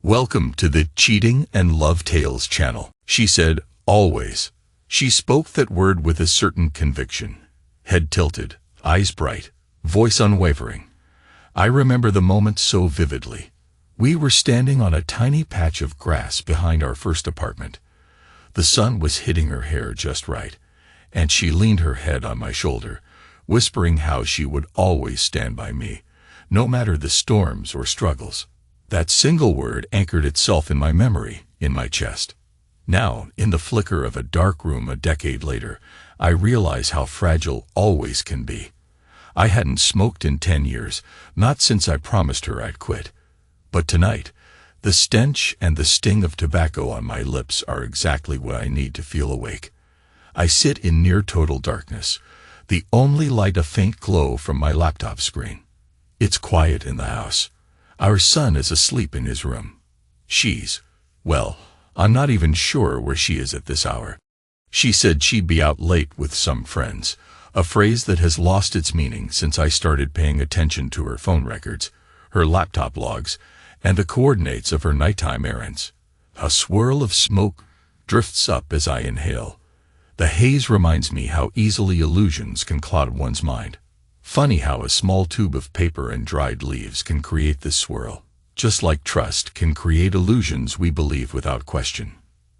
Welcome to the Cheating and Love Tales channel, she said, always. She spoke that word with a certain conviction. Head tilted, eyes bright, voice unwavering. I remember the moment so vividly. We were standing on a tiny patch of grass behind our first apartment. The sun was hitting her hair just right, and she leaned her head on my shoulder, whispering how she would always stand by me, no matter the storms or struggles. That single word anchored itself in my memory, in my chest. Now, in the flicker of a dark room a decade later, I realize how fragile always can be. I hadn't smoked in 10 years, not since I promised her I'd quit. But tonight, the stench and the sting of tobacco on my lips are exactly what I need to feel awake. I sit in near total darkness, the only light a faint glow from my laptop screen. It's quiet in the house. Our son is asleep in his room. Well, I'm not even sure where she is at this hour. She said she'd be out late with some friends, a phrase that has lost its meaning since I started paying attention to her phone records, her laptop logs, and the coordinates of her nighttime errands. A swirl of smoke drifts up as I inhale. The haze reminds me how easily illusions can cloud one's mind. Funny how a small tube of paper and dried leaves can create this swirl, just like trust can create illusions we believe without question.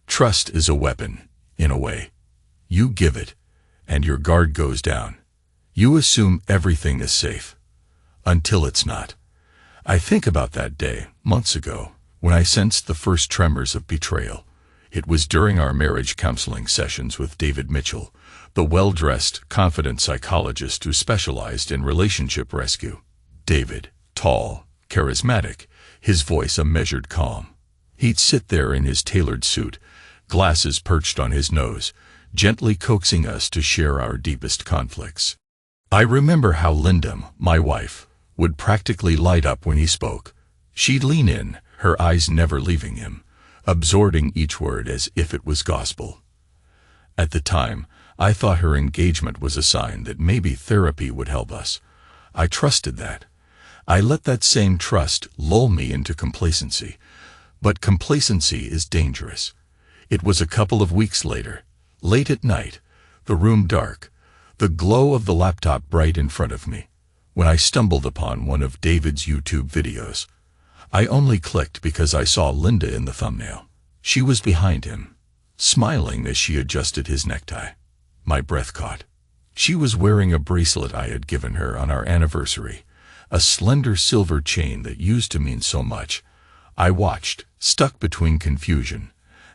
Trust is a weapon, in a way. You give it, and your guard goes down. You assume everything is safe, until it's not. I think about that day, months ago, when I sensed the first tremors of betrayal. It was during our marriage counseling sessions with David Mitchell, the well-dressed, confident psychologist who specialized in relationship rescue. David, tall, charismatic, his voice a measured calm. He'd sit there in his tailored suit, glasses perched on his nose, gently coaxing us to share our deepest conflicts. I remember how Linda, my wife, would practically light up when he spoke. She'd lean in, her eyes never leaving him, absorbing each word as if it was gospel. At the time, I thought her engagement was a sign that maybe therapy would help us. I trusted that. I let that same trust lull me into complacency. But complacency is dangerous. It was a couple of weeks later, late at night, the room dark, the glow of the laptop bright in front of me, when I stumbled upon one of David's YouTube videos. I only clicked because I saw Linda in the thumbnail. She was behind him, smiling as she adjusted his necktie. My breath caught. She was wearing a bracelet I had given her on our anniversary, a slender silver chain that used to mean so much. I watched, stuck between confusion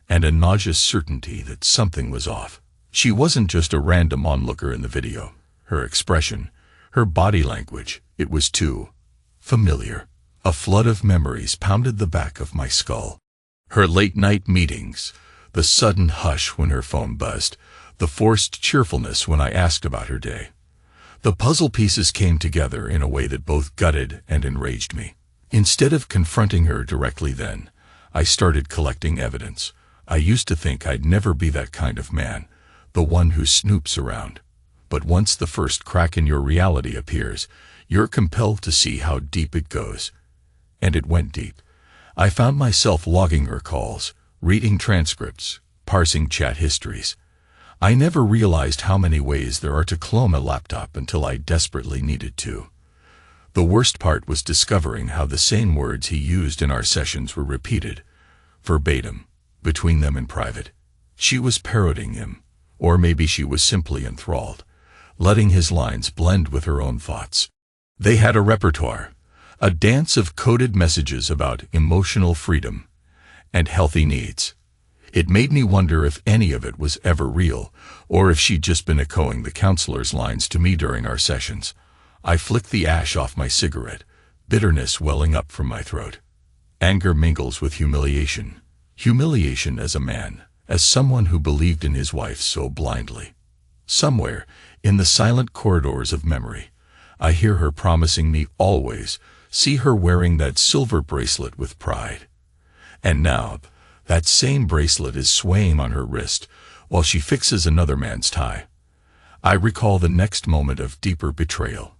and a nauseous certainty that something was off. She wasn't just a random onlooker in the video. Her expression, her body language, it was too familiar. A flood of memories pounded the back of my skull. Her late-night meetings, the sudden hush when her phone buzzed, the forced cheerfulness when I asked about her day. The puzzle pieces came together in a way that both gutted and enraged me. Instead of confronting her directly then, I started collecting evidence. I used to think I'd never be that kind of man, the one who snoops around. But once the first crack in your reality appears, you're compelled to see how deep it goes. And it went deep. I found myself logging her calls, reading transcripts, parsing chat histories. I never realized how many ways there are to clone a laptop until I desperately needed to. The worst part was discovering how the same words he used in our sessions were repeated, verbatim, between them in private. She was parroting him, or maybe she was simply enthralled, letting his lines blend with her own thoughts. They had a repertoire, a dance of coded messages about emotional freedom and healthy needs. It made me wonder if any of it was ever real, or if she'd just been echoing the counselor's lines to me during our sessions. I flicked the ash off my cigarette, bitterness welling up from my throat. Anger mingles with humiliation. Humiliation as a man, as someone who believed in his wife so blindly. Somewhere, in the silent corridors of memory, I hear her promising me always, see her wearing that silver bracelet with pride. And now, that same bracelet is swaying on her wrist while she fixes another man's tie. I recall the next moment of deeper betrayal.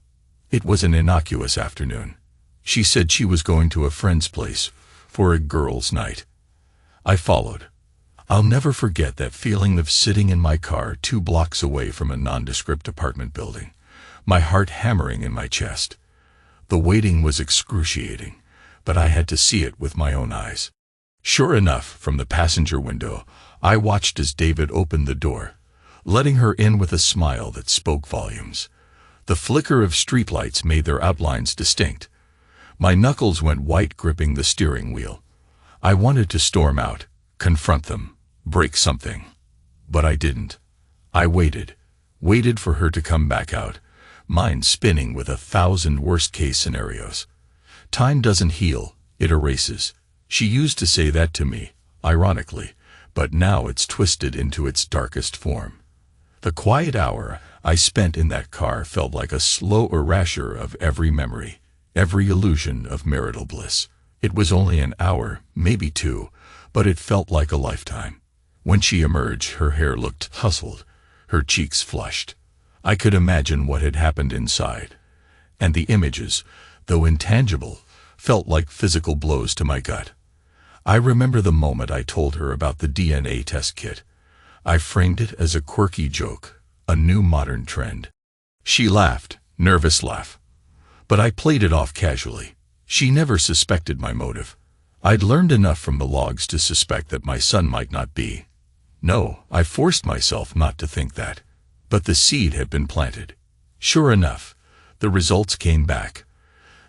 It was an innocuous afternoon. She said she was going to a friend's place, for a girls' night. I followed. I'll never forget that feeling of sitting in my car 2 blocks away from a nondescript apartment building, my heart hammering in my chest. The waiting was excruciating, but I had to see it with my own eyes. Sure enough, from the passenger window, I watched as David opened the door, letting her in with a smile that spoke volumes. The flicker of streetlights made their outlines distinct. My knuckles went white gripping the steering wheel. I wanted to storm out, confront them, break something. But I didn't. I waited for her to come back out, mind spinning with 1,000 worst-case scenarios. Time doesn't heal, it erases. She used to say that to me, ironically, but now it's twisted into its darkest form. The quiet hour I spent in that car felt like a slow erasure of every memory, every illusion of marital bliss. It was only an hour, maybe 2, but it felt like a lifetime. When she emerged, her hair looked tousled, her cheeks flushed. I could imagine what had happened inside, and the images, though intangible, felt like physical blows to my gut. I remember the moment I told her about the DNA test kit. I framed it as a quirky joke, a new modern trend. She laughed, nervous laugh. But I played it off casually. She never suspected my motive. I'd learned enough from the logs to suspect that my son might not be. No, I forced myself not to think that. But the seed had been planted. Sure enough, the results came back.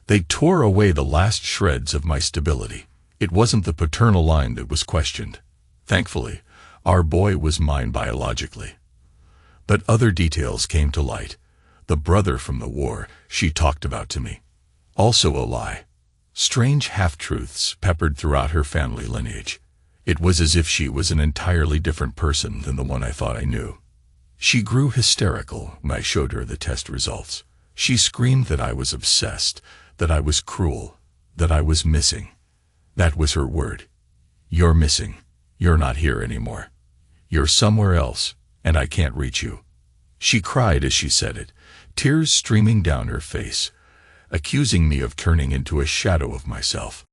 They tore away the last shreds of my stability. It wasn't the paternal line that was questioned. Thankfully, our boy was mine biologically. But other details came to light. The brother from the war she talked about to me. Also a lie. Strange half-truths peppered throughout her family lineage. It was as if she was an entirely different person than the one I thought I knew. She grew hysterical when I showed her the test results. She screamed that I was obsessed, that I was cruel, that I was missing. That was her word. You're missing. You're not here anymore. You're somewhere else, and I can't reach you. She cried as she said it, tears streaming down her face, accusing me of turning into a shadow of myself.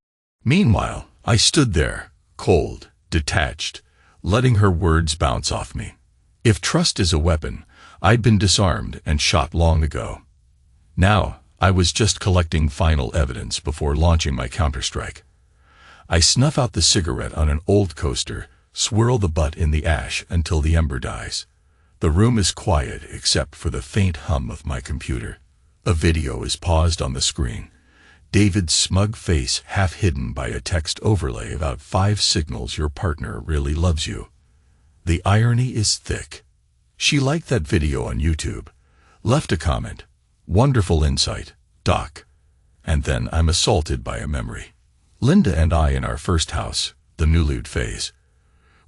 Meanwhile, I stood there, cold, detached, letting her words bounce off me. If trust is a weapon, I'd been disarmed and shot long ago. Now, I was just collecting final evidence before launching my counterstrike. I snuff out the cigarette on an old coaster, swirl the butt in the ash until the ember dies. The room is quiet except for the faint hum of my computer. A video is paused on the screen. David's smug face half hidden by a text overlay about 5 signals your partner really loves you. The irony is thick. She liked that video on YouTube. Left a comment. Wonderful insight, Doc. And then I'm assaulted by a memory. Linda and I in our first house, the Nulude phase.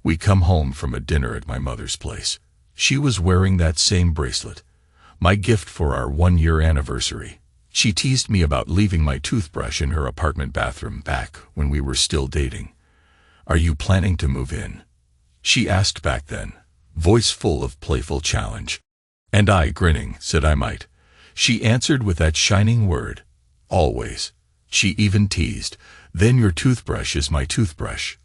We come home from a dinner at my mother's place. She was wearing that same bracelet, my gift for our 1-year anniversary. She teased me about leaving my toothbrush in her apartment bathroom back when we were still dating. Are you planning to move in? She asked back then, voice full of playful challenge. And I, grinning, said I might. She answered with that shining word, always. She even teased, then your toothbrush is my toothbrush.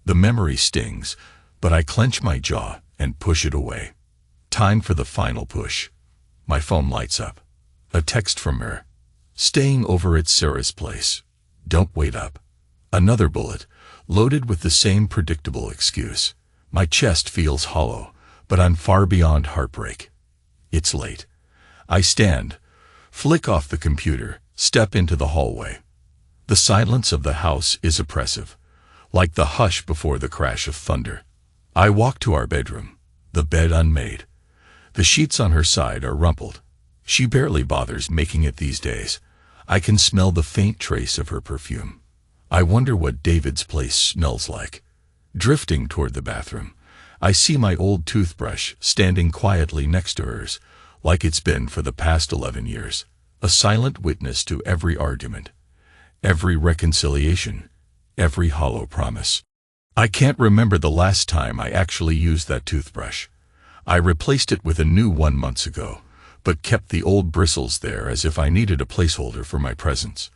The memory stings, but I clench my jaw and push it away. Time for the final push. My phone lights up. A text from her. Staying over at Sarah's place. Don't wait up. Another bullet, loaded with the same predictable excuse. My chest feels hollow, but I'm far beyond heartbreak. It's late. I stand, flick off the computer, step into the hallway. The silence of the house is oppressive, like the hush before the crash of thunder. I walk to our bedroom, the bed unmade. The sheets on her side are rumpled. She barely bothers making it these days. I can smell the faint trace of her perfume. I wonder what David's place smells like. Drifting toward the bathroom, I see my old toothbrush standing quietly next to hers, like it's been for the past 11 years, a silent witness to every argument, every reconciliation, every hollow promise. I can't remember the last time I actually used that toothbrush. I replaced it with a new one months ago, but kept the old bristles there as if I needed a placeholder for my presence.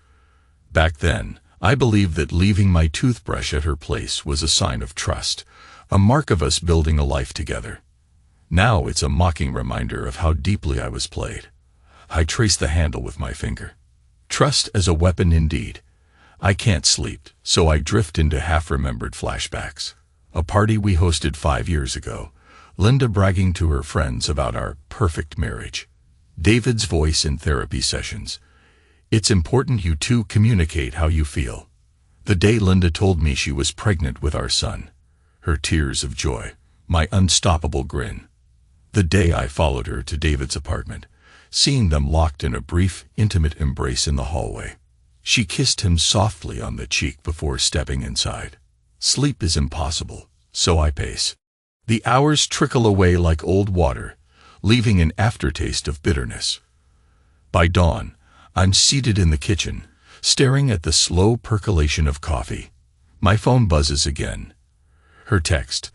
Back then, I believe that leaving my toothbrush at her place was a sign of trust, a mark of us building a life together. Now it's a mocking reminder of how deeply I was played. I trace the handle with my finger. Trust as a weapon indeed. I can't sleep, so I drift into half-remembered flashbacks. A party we hosted 5 years ago, Linda bragging to her friends about our perfect marriage. David's voice in therapy sessions. It's important you two communicate how you feel. The day Linda told me she was pregnant with our son. Her tears of joy, my unstoppable grin. The day I followed her to David's apartment, seeing them locked in a brief, intimate embrace in the hallway. She kissed him softly on the cheek before stepping inside. Sleep is impossible, so I pace. The hours trickle away like old water, leaving an aftertaste of bitterness. By dawn, I'm seated in the kitchen, staring at the slow percolation of coffee. My phone buzzes again. Her text,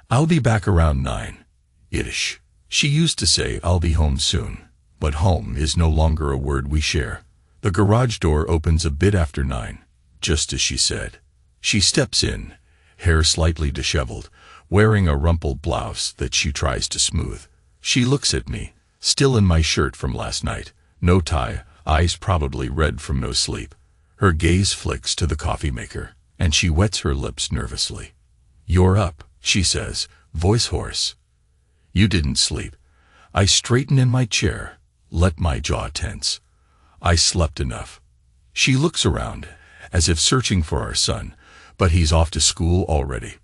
"I'll be back around 9. Ish. She used to say, "I'll be home soon." But home is no longer a word we share. The garage door opens a bit after 9, just as she said. She steps in, hair slightly disheveled, wearing a rumpled blouse that she tries to smooth. She looks at me, still in my shirt from last night, no tie, eyes probably red from no sleep. Her gaze flicks to the coffee maker, and she wets her lips nervously. "You're up," she says, voice hoarse. "You didn't sleep." I straighten in my chair, let my jaw tense. I slept enough. She looks around, as if searching for our son, but he's off to school already.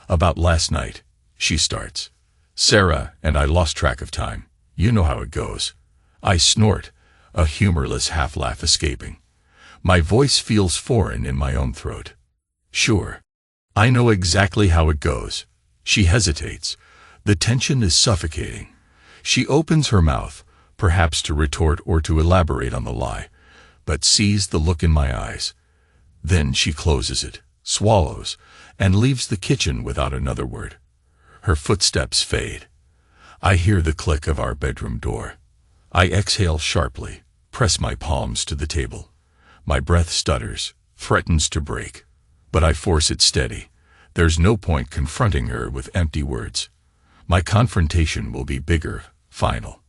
"About last night," she starts. "Sarah and I lost track of time. You know how it goes." I snort, a humorless half-laugh escaping. My voice feels foreign in my own throat. "Sure. I know exactly how it goes." She hesitates. The tension is suffocating. She opens her mouth, perhaps to retort or to elaborate on the lie, but sees the look in my eyes. Then she closes it, swallows, and leaves the kitchen without another word. Her footsteps fade. I hear the click of our bedroom door. I exhale sharply, press my palms to the table. My breath stutters, threatens to break, but I force it steady. There's no point confronting her with empty words. My confrontation will be bigger, final.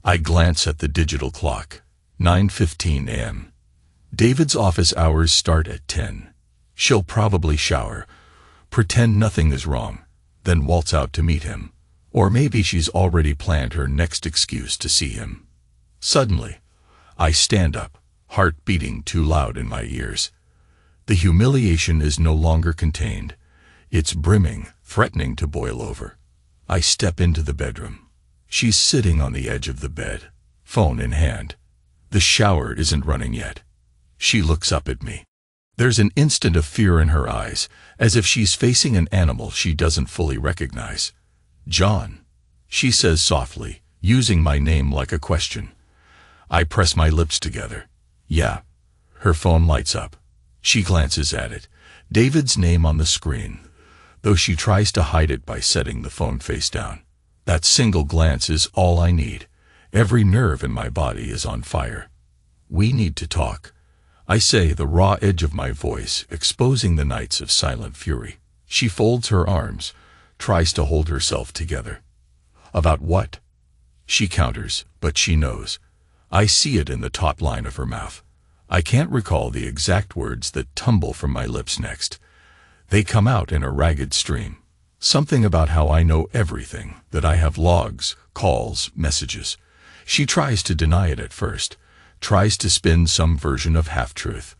I glance at the digital clock. 9:15 a.m. David's office hours start at 10. She'll probably shower, pretend nothing is wrong, then waltz out to meet him. Or maybe she's already planned her next excuse to see him. Suddenly, I stand up, heart beating too loud in my ears. The humiliation is no longer contained. It's brimming, threatening to boil over. I step into the bedroom. She's sitting on the edge of the bed, phone in hand. The shower isn't running yet. She looks up at me. There's an instant of fear in her eyes, as if she's facing an animal she doesn't fully recognize. "John," she says softly, using my name like a question. I press my lips together. "Yeah." Her phone lights up. She glances at it, David's name on the screen, though she tries to hide it by setting the phone face down. That single glance is all I need. Every nerve in my body is on fire. "We need to talk," I say, the raw edge of my voice exposing the nights of silent fury. She folds her arms, tries to hold herself together. "About what?" She counters, but she knows. I see it in the taut line of her mouth. I can't recall the exact words that tumble from my lips next. They come out in a ragged stream. Something about how I know everything, that I have logs, calls, messages. She tries to deny it at first, tries to spin some version of half-truth.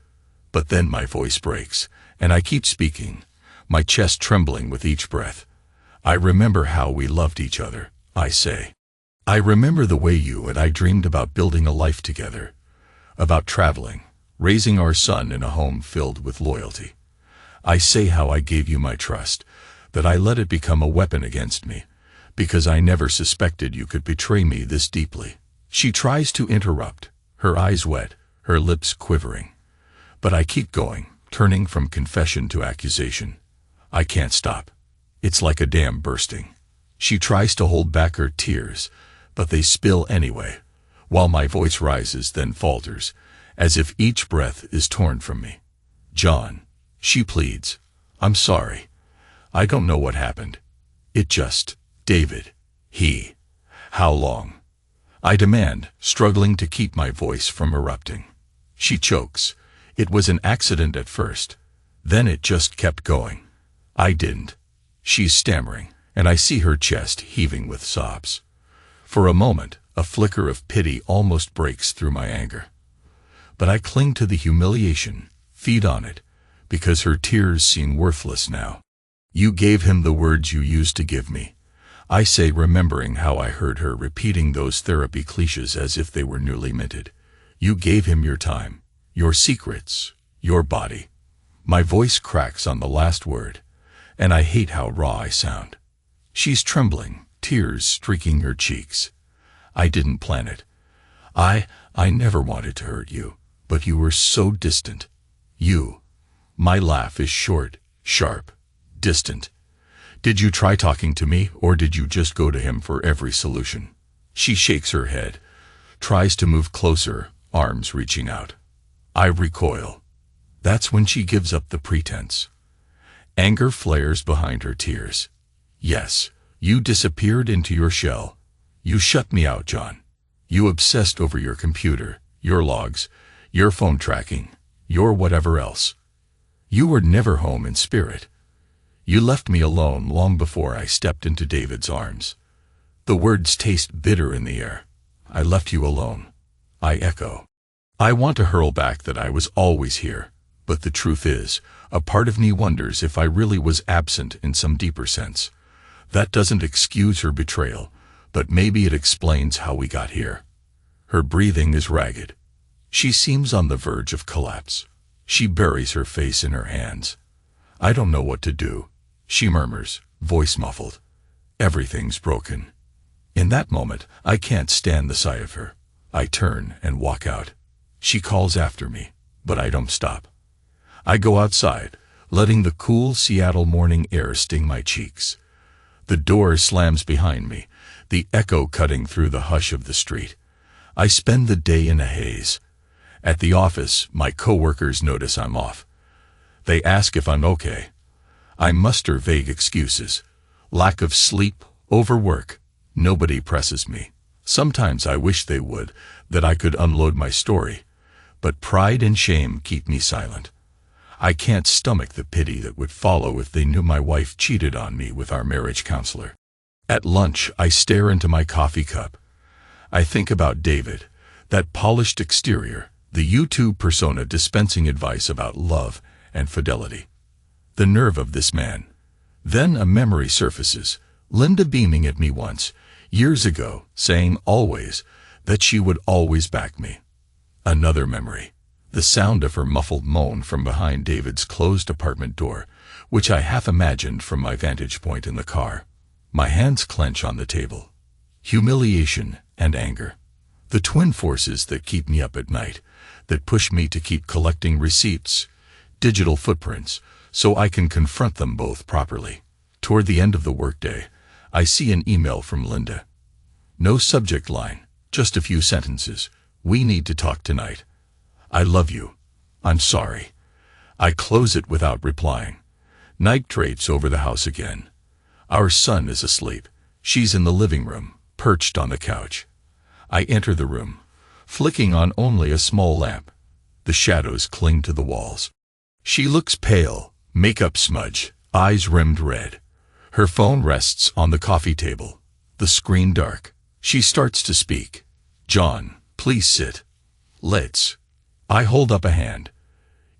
But then my voice breaks, and I keep speaking, my chest trembling with each breath. "I remember how we loved each other," I say. "I remember the way you and I dreamed about building a life together, about traveling, raising our son in a home filled with loyalty. I say how I gave you my trust, that I let it become a weapon against me, because I never suspected you could betray me this deeply." She tries to interrupt, her eyes wet, her lips quivering. But I keep going, turning from confession to accusation. I can't stop. It's like a dam bursting. She tries to hold back her tears, but they spill anyway, while my voice rises then falters, as if each breath is torn from me. John, she pleads. I'm sorry. I don't know what happened. It just, David. He. How long? I demand, struggling to keep my voice from erupting. She chokes. It was an accident at first. Then it just kept going. I didn't. She's stammering, and I see her chest heaving with sobs. For a moment, a flicker of pity almost breaks through my anger. But I cling to the humiliation, feed on it, because her tears seem worthless now. You gave him the words you used to give me, I say, remembering how I heard her repeating those therapy cliches as if they were newly minted. You gave him your time, your secrets, your body. My voice cracks on the last word, and I hate how raw I sound. She's trembling, tears streaking her cheeks. I didn't plan it. I never wanted to hurt you, but you were so distant. You. My laugh is short, sharp, distant. Did you try talking to me, or did you just go to him for every solution? She shakes her head, tries to move closer, arms reaching out. I recoil. That's when she gives up the pretense. Anger flares behind her tears. Yes, you disappeared into your shell. You shut me out, John. You obsessed over your computer, your logs, your phone tracking, your whatever else. You were never home in spirit. You left me alone long before I stepped into David's arms. The words taste bitter in the air. I left you alone. I echo. I want to hurl back that I was always here, but the truth is, a part of me wonders if I really was absent in some deeper sense. That doesn't excuse her betrayal, but maybe it explains how we got here. Her breathing is ragged. She seems on the verge of collapse. She buries her face in her hands. I don't know what to do, she murmurs, voice muffled. Everything's broken. In that moment, I can't stand the sight of her. I turn and walk out. She calls after me, but I don't stop. I go outside, letting the cool Seattle morning air sting my cheeks. The door slams behind me, the echo cutting through the hush of the street. I spend the day in a haze. At the office, my coworkers notice I'm off. They ask if I'm okay. I muster vague excuses. Lack of sleep, overwork. Nobody presses me. Sometimes I wish they would, that I could unload my story. But pride and shame keep me silent. I can't stomach the pity that would follow if they knew my wife cheated on me with our marriage counselor. At lunch, I stare into my coffee cup. I think about David, that polished exterior, the YouTube persona dispensing advice about love and fidelity. The nerve of this man. Then a memory surfaces, Linda beaming at me once, years ago, saying always, that she would always back me. Another memory. The sound of her muffled moan from behind David's closed apartment door, which I half imagined from my vantage point in the car. My hands clench on the table. Humiliation and anger. The twin forces that keep me up at night, that push me to keep collecting receipts, digital footprints, so I can confront them both properly. Toward the end of the workday, I see an email from Linda. No subject line, just a few sentences. We need to talk tonight. I love you. I'm sorry. I close it without replying. Night drapes over the house again. Our son is asleep. She's in the living room, perched on the couch. I enter the room, flicking on only a small lamp. The shadows cling to the walls. She looks pale, makeup smudge, eyes rimmed red. Her phone rests on the coffee table, the screen dark. She starts to speak. John, please sit. Let's. I hold up a hand.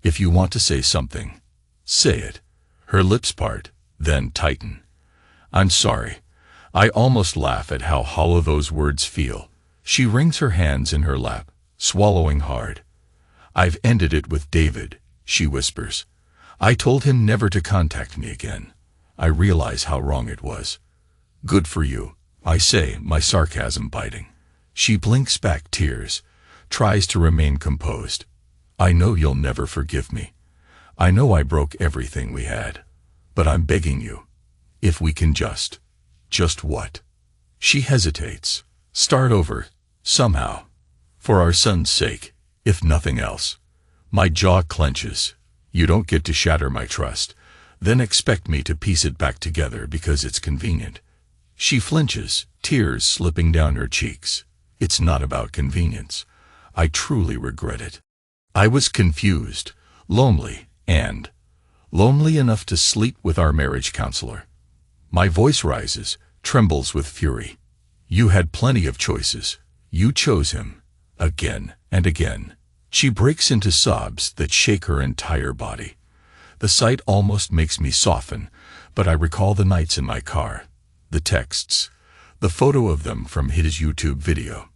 If you want to say something, say it. Her lips part, then tighten. I'm sorry. I almost laugh at how hollow those words feel. She wrings her hands in her lap, swallowing hard. I've ended it with David, she whispers. I told him never to contact me again. I realize how wrong it was. Good for you, I say, my sarcasm biting. She blinks back tears, tries to remain composed. I know you'll never forgive me. I know I broke everything we had. But I'm begging you, if we can just what? She hesitates. Start over, somehow. For our son's sake, if nothing else. My jaw clenches. You don't get to shatter my trust, then expect me to piece it back together because it's convenient. She flinches, tears slipping down her cheeks. It's not about convenience. I truly regret it. I was confused, lonely enough to sleep with our marriage counselor. My voice rises, trembles with fury. You had plenty of choices. You chose him. Again and again. She breaks into sobs that shake her entire body. The sight almost makes me soften, but I recall the nights in my car, the texts, the photo of them from his YouTube video.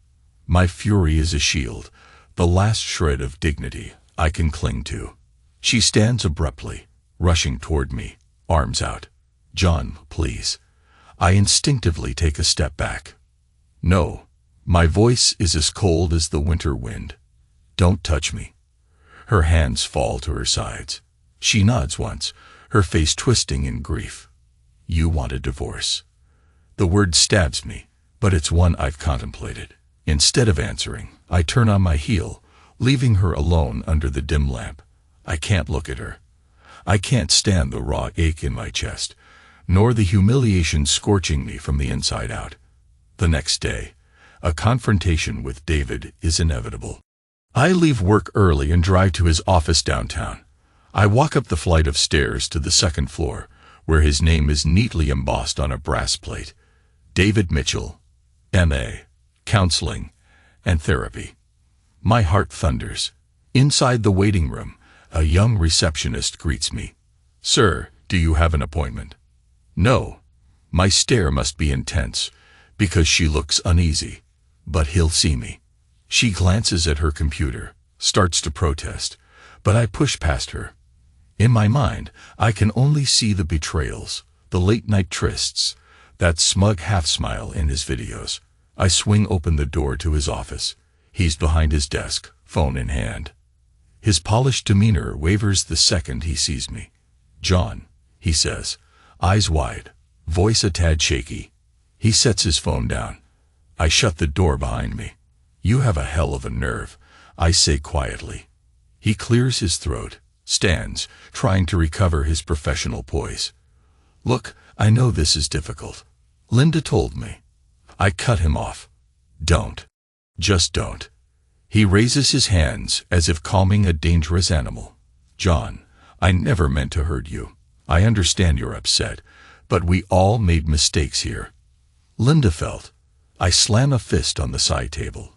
My fury is a shield, the last shred of dignity I can cling to. She stands abruptly, rushing toward me, arms out. John, please. I instinctively take a step back. No. My voice is as cold as the winter wind. Don't touch me. Her hands fall to her sides. She nods once, her face twisting in grief. You want a divorce. The word stabs me, but it's one I've contemplated. Instead of answering, I turn on my heel, leaving her alone under the dim lamp. I can't look at her. I can't stand the raw ache in my chest, nor the humiliation scorching me from the inside out. The next day, a confrontation with David is inevitable. I leave work early and drive to his office downtown. I walk up the flight of stairs to the second floor, where his name is neatly embossed on a brass plate. David Mitchell, M.A., Counseling and Therapy. My heart thunders. Inside the waiting room, a young receptionist greets me. Sir, do you have an appointment? No. My stare must be intense, because she looks uneasy. But he'll see me. She glances at her computer, starts to protest, but I push past her. In my mind, I can only see the betrayals, the late-night trysts, that smug half-smile in his videos. I swing open the door to his office. He's behind his desk, phone in hand. His polished demeanor wavers the second he sees me. John, he says, eyes wide, voice a tad shaky. He sets his phone down. I shut the door behind me. You have a hell of a nerve, I say quietly. He clears his throat, stands, trying to recover his professional poise. Look, I know this is difficult. Linda told me. I cut him off. Don't. Just don't. He raises his hands as if calming a dangerous animal. John, I never meant to hurt you. I understand you're upset, but we all made mistakes here. Linda felt. I slam a fist on the side table.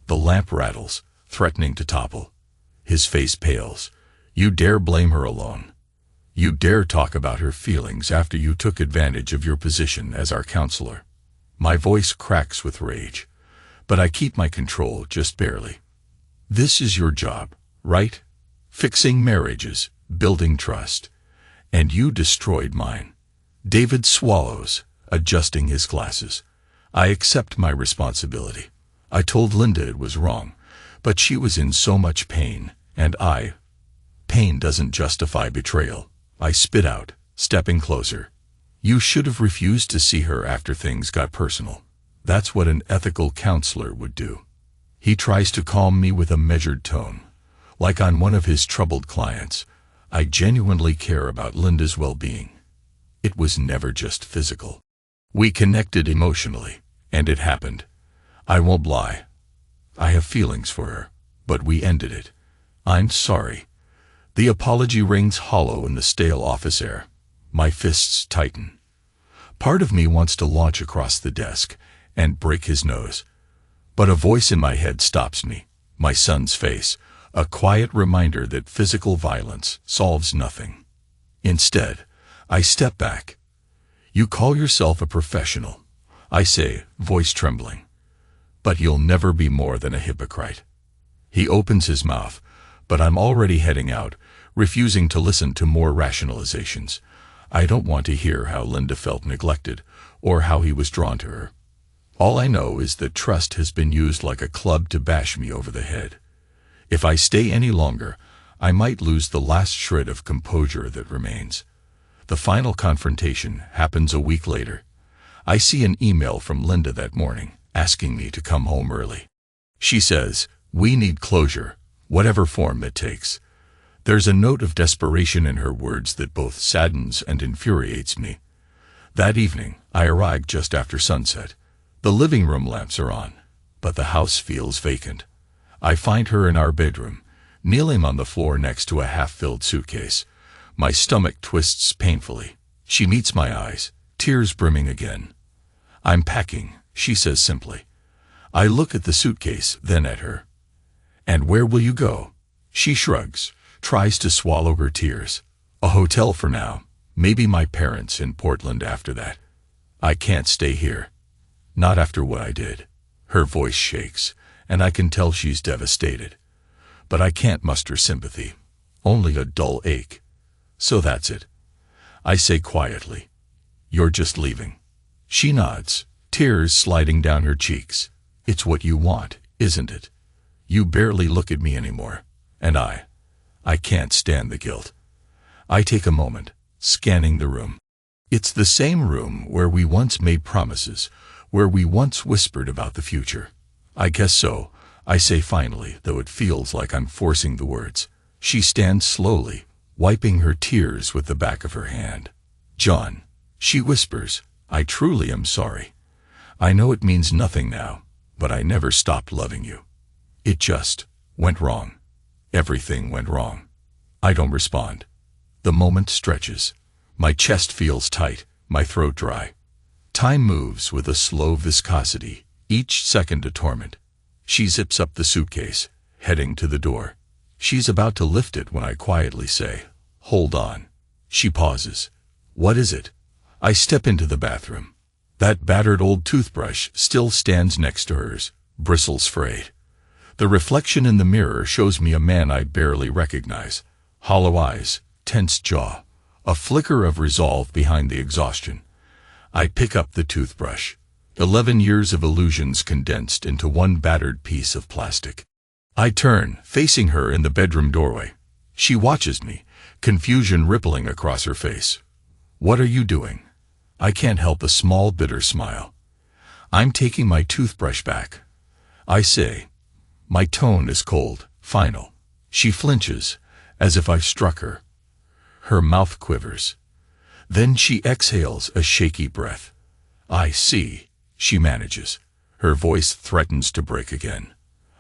The lamp rattles, threatening to topple. His face pales. You dare blame her alone. You dare talk about her feelings after you took advantage of your position as our counselor. My voice cracks with rage, but I keep my control just barely. This is your job, right? Fixing marriages, building trust. And you destroyed mine. David swallows, adjusting his glasses. I accept my responsibility. I told Linda it was wrong, but she was in so much pain, and pain doesn't justify betrayal. I spit out, stepping closer. You should have refused to see her after things got personal. That's what an ethical counselor would do. He tries to calm me with a measured tone, like I'm one of his troubled clients. I genuinely care about Linda's well-being. It was never just physical. We connected emotionally, and it happened. I won't lie. I have feelings for her, but we ended it. I'm sorry. The apology rings hollow in the stale office air. My fists tighten. Part of me wants to launch across the desk and break his nose. But a voice in my head stops me, my son's face, a quiet reminder that physical violence solves nothing. Instead, I step back. You call yourself a professional, I say, voice trembling. But you'll never be more than a hypocrite. He opens his mouth, but I'm already heading out, refusing to listen to more rationalizations. I don't want to hear how Linda felt neglected, or how he was drawn to her. All I know is that trust has been used like a club to bash me over the head. If I stay any longer, I might lose the last shred of composure that remains. The final confrontation happens a week later. I see an email from Linda that morning, asking me to come home early. She says, "We need closure, whatever form it takes." There's a note of desperation in her words that both saddens and infuriates me. That evening, I arrived just after sunset. The living room lamps are on, but the house feels vacant. I find her in our bedroom, kneeling on the floor next to a half-filled suitcase. My stomach twists painfully. She meets my eyes, tears brimming again. "I'm packing," she says simply. I look at the suitcase, then at her. "And where will you go?" She shrugs, tries to swallow her tears. "A hotel for now. Maybe my parents in Portland after that. I can't stay here. Not after what I did." Her voice shakes, and I can tell she's devastated. But I can't muster sympathy, only a dull ache. "So that's it," I say quietly. "You're just leaving." She nods, tears sliding down her cheeks. "It's what you want, isn't it? You barely look at me anymore, and I can't stand the guilt." I take a moment, scanning the room. It's the same room where we once made promises, where we once whispered about the future. "I guess so," I say finally, though it feels like I'm forcing the words. She stands slowly, wiping her tears with the back of her hand. "John," she whispers, "I truly am sorry. I know it means nothing now, but I never stopped loving you. It just went wrong. Everything went wrong." I don't respond. The moment stretches. My chest feels tight, my throat dry. Time moves with a slow viscosity, each second a torment. She zips up the suitcase, heading to the door. She's about to lift it when I quietly say, "Hold on." She pauses. "What is it?" I step into the bathroom. That battered old toothbrush still stands next to hers, bristles frayed. The reflection in the mirror shows me a man I barely recognize. Hollow eyes, tense jaw, a flicker of resolve behind the exhaustion. I pick up the toothbrush. 11 years of illusions condensed into one battered piece of plastic. I turn, facing her in the bedroom doorway. She watches me, confusion rippling across her face. "What are you doing?" I can't help a small bitter smile. "I'm taking my toothbrush back," I say. My tone is cold, final. She flinches, as if I've struck her. Her mouth quivers. Then she exhales a shaky breath. "I see," she manages. Her voice threatens to break again.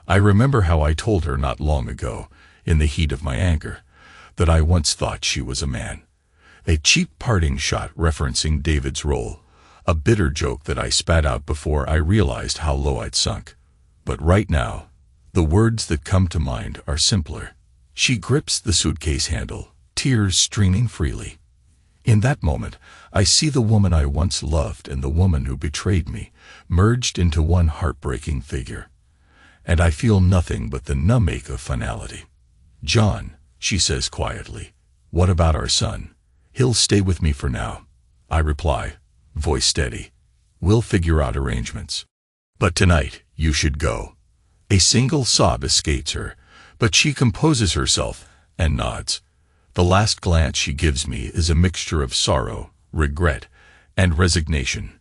I remember how I told her not long ago, in the heat of my anger, that I once thought she was a man. A cheap parting shot referencing David's role, a bitter joke that I spat out before I realized how low I'd sunk. But right now, the words that come to mind are simpler. She grips the suitcase handle, tears streaming freely. In that moment, I see the woman I once loved and the woman who betrayed me, merged into one heartbreaking figure. And I feel nothing but the numb ache of finality. "John," she says quietly, "what about our son?" "He'll stay with me for now," I reply, voice steady. "We'll figure out arrangements. But tonight, you should go." A single sob escapes her, but she composes herself and nods. The last glance she gives me is a mixture of sorrow, regret, and resignation.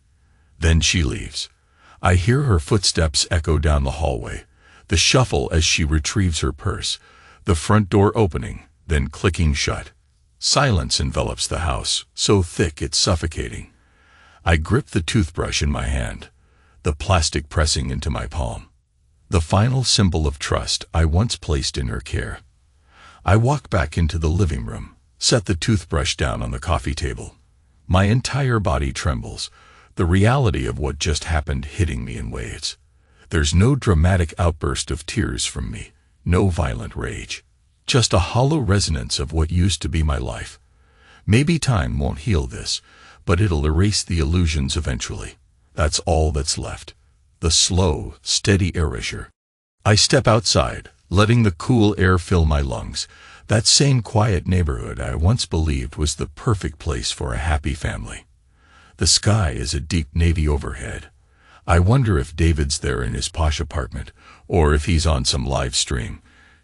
Then she leaves. I hear her footsteps echo down the hallway, the shuffle as she retrieves her purse, the front door opening, then clicking shut. Silence envelops the house, so thick it's suffocating. I grip the toothbrush in my hand, the plastic pressing into my palm. The final symbol of trust I once placed in her care. I walk back into the living room, set the toothbrush down on the coffee table. My entire body trembles, the reality of what just happened hitting me in waves. There's no dramatic outburst of tears from me, no violent rage. Just a hollow resonance of what used to be my life. Maybe time won't heal this, but it'll erase the illusions eventually. That's all that's left. The slow, steady erasure. I step outside, letting the cool air fill my lungs. That same quiet neighborhood I once believed was the perfect place for a happy family. The sky is a deep navy overhead. I wonder if David's there in his posh apartment, or if he's on some live stream,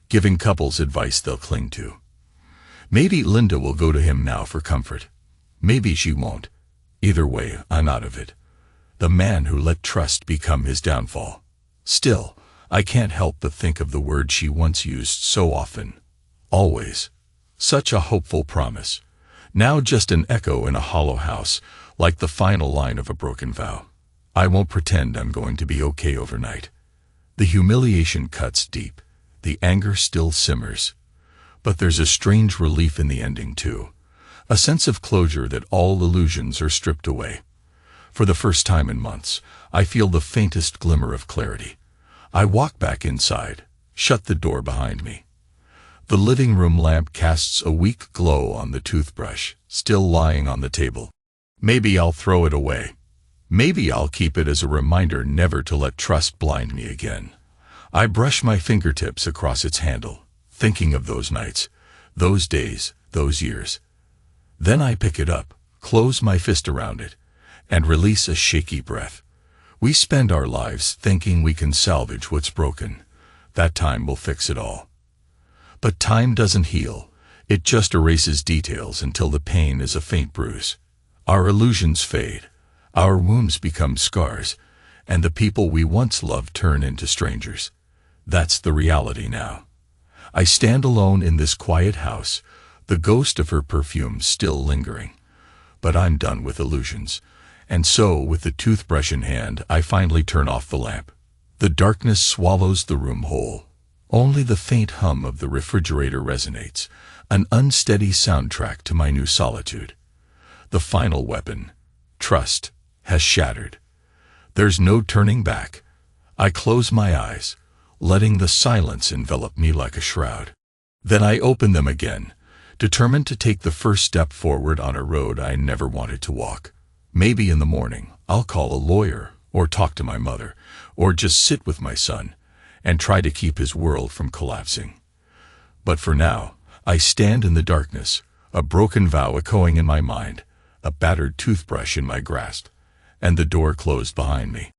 giving couples advice they'll cling to. Maybe Linda will go to him now for comfort. Maybe she won't. Either way, I'm out of it. The man who let trust become his downfall. Still, I can't help but think of the word she once used so often. Always. Such a hopeful promise. Now just an echo in a hollow house, like the final line of a broken vow. I won't pretend I'm going to be okay overnight. The humiliation cuts deep. The anger still simmers. But there's a strange relief in the ending too. A sense of closure that all illusions are stripped away. For the first time in months, I feel the faintest glimmer of clarity. I walk back inside, shut the door behind me. The living room lamp casts a weak glow on the toothbrush, still lying on the table. Maybe I'll throw it away. Maybe I'll keep it as a reminder never to let trust blind me again. I brush my fingertips across its handle, thinking of those nights, those days, those years. Then I pick it up, close my fist around it, and release a shaky breath. We spend our lives thinking we can salvage what's broken. That time will fix it all. But time doesn't heal. It just erases details until the pain is a faint bruise. Our illusions fade. Our wounds become scars, and the people we once loved turn into strangers. That's the reality now. I stand alone in this quiet house, the ghost of her perfume still lingering. But I'm done with illusions. And so, with the toothbrush in hand, I finally turn off the lamp. The darkness swallows the room whole. Only the faint hum of the refrigerator resonates, an unsteady soundtrack to my new solitude. The final weapon, trust, has shattered. There's no turning back. I close my eyes, letting the silence envelop me like a shroud. Then I open them again, determined to take the first step forward on a road I never wanted to walk. Maybe in the morning, I'll call a lawyer, or talk to my mother, or just sit with my son, and try to keep his world from collapsing. But for now, I stand in the darkness, a broken vow echoing in my mind, a battered toothbrush in my grasp, and the door closed behind me.